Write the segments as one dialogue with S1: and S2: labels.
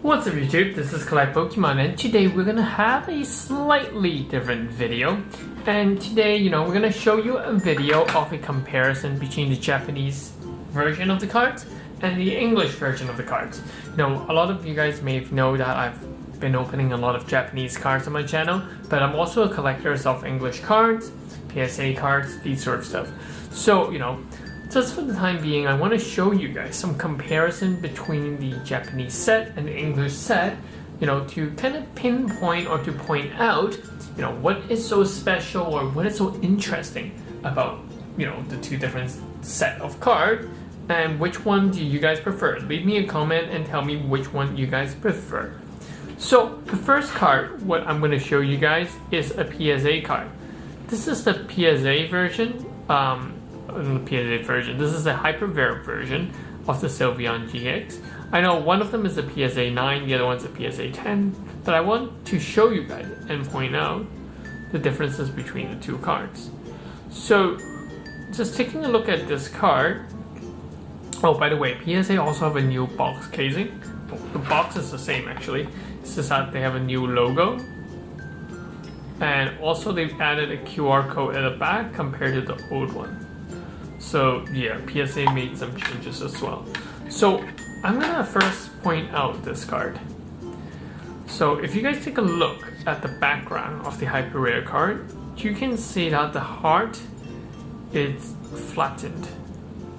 S1: What's up YouTube, this is Collect Pokemon and today we're gonna have a slightly different video. And today, we're gonna show you a video of a comparison between the Japanese version of the cards and the English version of the cards. A lot of you guys may know that I've been opening a lot of Japanese cards on my channel, but I'm also a collector of English cards, PSA cards, these sort of stuff. So, just for the time being, I want to show you guys some comparison between the Japanese set and the English set, to kind of pinpoint or to point out, what is so special or what is so interesting about, the two different set of cards, and which one do you guys prefer? Leave me a comment and tell me which one you guys prefer. So the first card, what I'm going to show you guys is a PSA card. This is the PSA version. This is a Hyper Rare version of the Sylveon GX. I know one of them is a PSA 9, the other one's a PSA 10, but I want to show you guys and point out the differences between the two cards. So, just taking a look at this card. Oh, by the way, PSA also have a new box casing. The box is the same actually. It's just that they have a new logo. And also they've added a QR code at the back compared to the old one. So yeah, PSA made some changes as well. So I'm gonna first point out this card. So if you guys take a look at the background of the Hyper Rare card, you can see that the heart is flattened.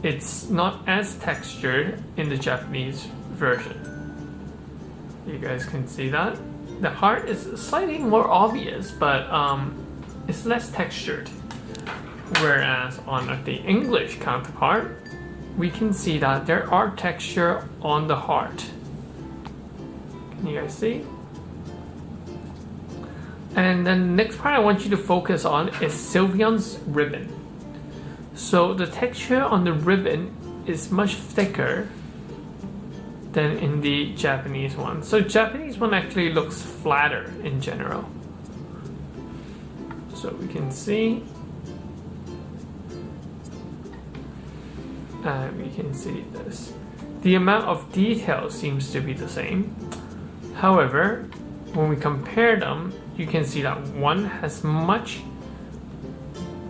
S1: It's not as textured in the Japanese version. You guys can see that. The heart is slightly more obvious, but it's less textured. Whereas on the English counterpart, we can see that there are texture on the heart. Can you guys see? And then the next part I want you to focus on is Sylveon's ribbon. So the texture on the ribbon is much thicker than in the Japanese one. So Japanese one actually looks flatter in general. So we can see. We can see this. The amount of detail seems to be the same. However, when we compare them, you can see that one has much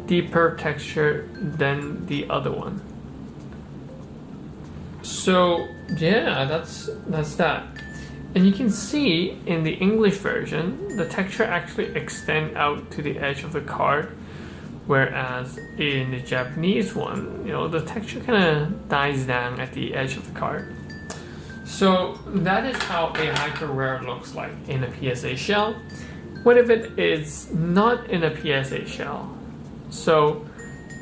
S1: deeper texture than the other one. So yeah, that's that. And you can see in the English version, the texture actually extends out to the edge of the card. Whereas in the Japanese one, the texture kind of dies down at the edge of the card. So that is how a Hyper Rare looks like in a PSA shell. What if it is not in a PSA shell? So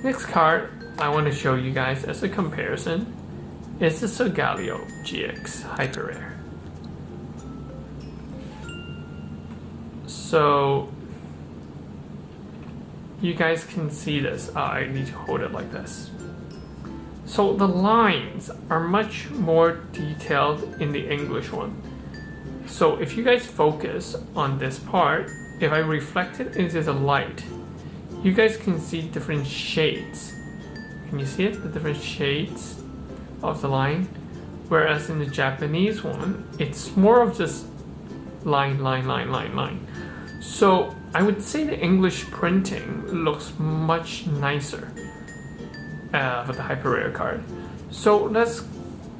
S1: next card I want to show you guys as a comparison is the Solgaleo GX Hyper Rare. So you guys can see this. I need to hold it like this. So the lines are much more detailed in the English one. So if you guys focus on this part, if I reflect it into the light, you guys can see different shades. Can you see it? The different shades of the line. Whereas in the Japanese one, it's more of just line. So I would say the English printing looks much nicer for the Hyper Rare card. So let's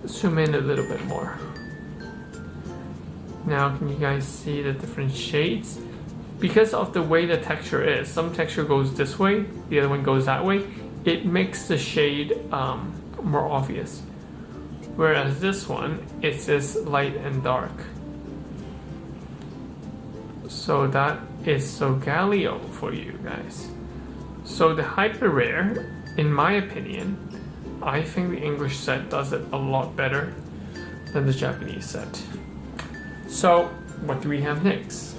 S1: zoom in a little bit more. Now can you guys see the different shades? Because of the way the texture is, some texture goes this way, the other one goes that way, it makes the shade more obvious. Whereas this one, it's just light and dark. So that is Solgaleo for you guys. So the Hyper Rare, in my opinion, I think the English set does it a lot better than the Japanese set. So what do we have next?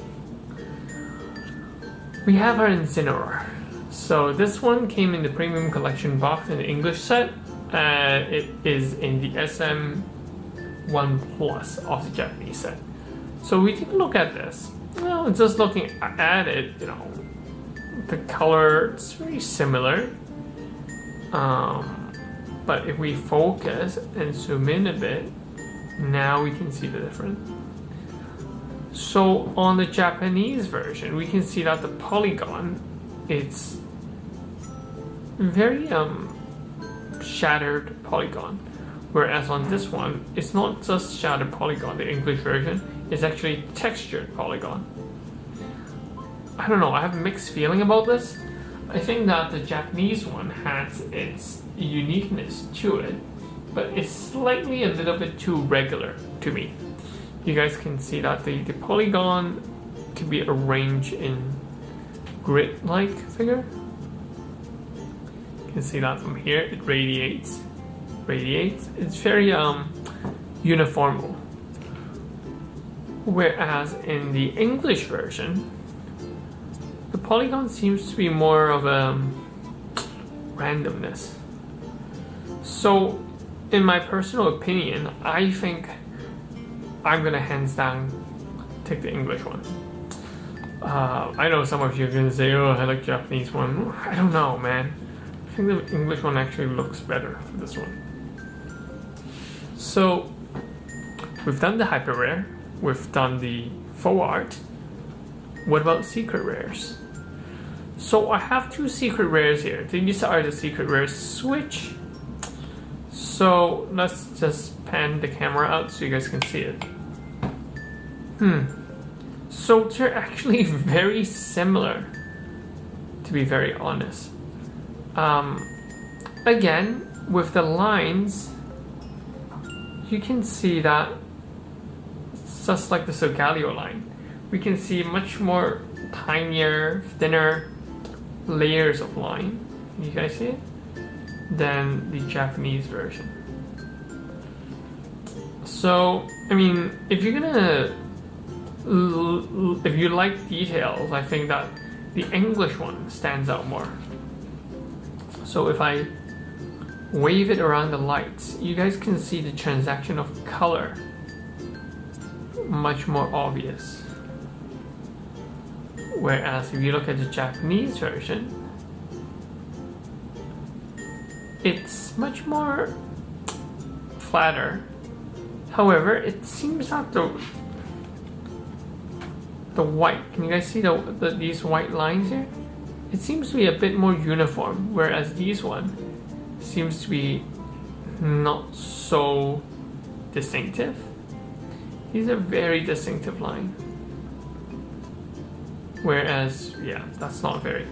S1: We have our Incineroar. So this one came in the Premium Collection box in the English set. It is in the SM1 Plus of the Japanese set. So we take a look at this. Well, just looking at it, the color is very similar. But if we focus and zoom in a bit, now we can see the difference. So on the Japanese version, we can see that the polygon, it's very shattered polygon, whereas on this one, it's not just shattered polygon. The English version is actually textured polygon. I don't know, I have a mixed feeling about this. I think that the Japanese one has its uniqueness to it, but it's slightly a little bit too regular to me. You guys can see that the polygon can be arranged in grid-like figure. You can see that from here, it radiates. It's very uniform. Whereas in the English version, the polygon seems to be more of a randomness. So, in my personal opinion, I think I'm gonna hands down take the English one. I know some of you are gonna say, "Oh, I like Japanese one." I don't know, man. I think the English one actually looks better for this one. So, we've done the hyper rare, we've done the faux art. What about secret rares? So I have two secret rares here. These are the secret rares switch. So let's just pan the camera out so you guys can see it. So they're actually very similar, to be very honest. Again, with the lines, you can see that it's just like the Solgaleo line. We can see much more tinier, thinner layers of line. Can you guys see it? Than the Japanese version. So, I mean, if you're gonna, if you like details, I think that the English one stands out more. So if I wave it around the lights, you guys can see the transaction of color much more obvious. Whereas if you look at the Japanese version, it's much more flatter. However, it seems that the white, can you guys see these white lines here? It seems to be a bit more uniform, whereas these one seems to be not so distinctive. These are very distinctive line. Whereas, yeah, that's not very.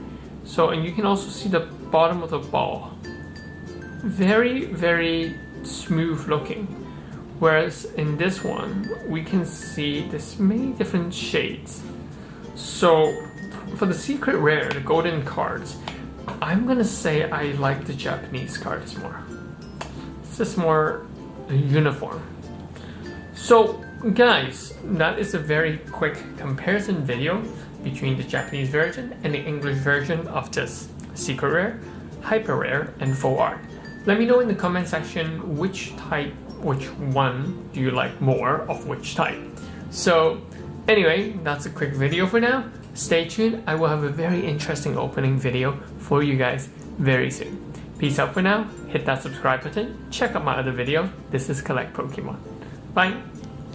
S1: So, and you can also see the bottom of the ball. Very, very smooth looking. Whereas in this one, we can see there's many different shades. So, for the secret rare, the golden cards, I'm gonna say I like the Japanese cards more. It's just more uniform. So, guys, that is a very quick comparison video between the Japanese version and the English version of this secret rare, hyper rare, and faux art. Let me know in the comment section which one do you like more of which type. So anyway, that's a quick video for now. Stay tuned, I will have a very interesting opening video for you guys very soon. Peace out for now, hit that subscribe button, check out my other video. This is Collect Pokemon. Bye!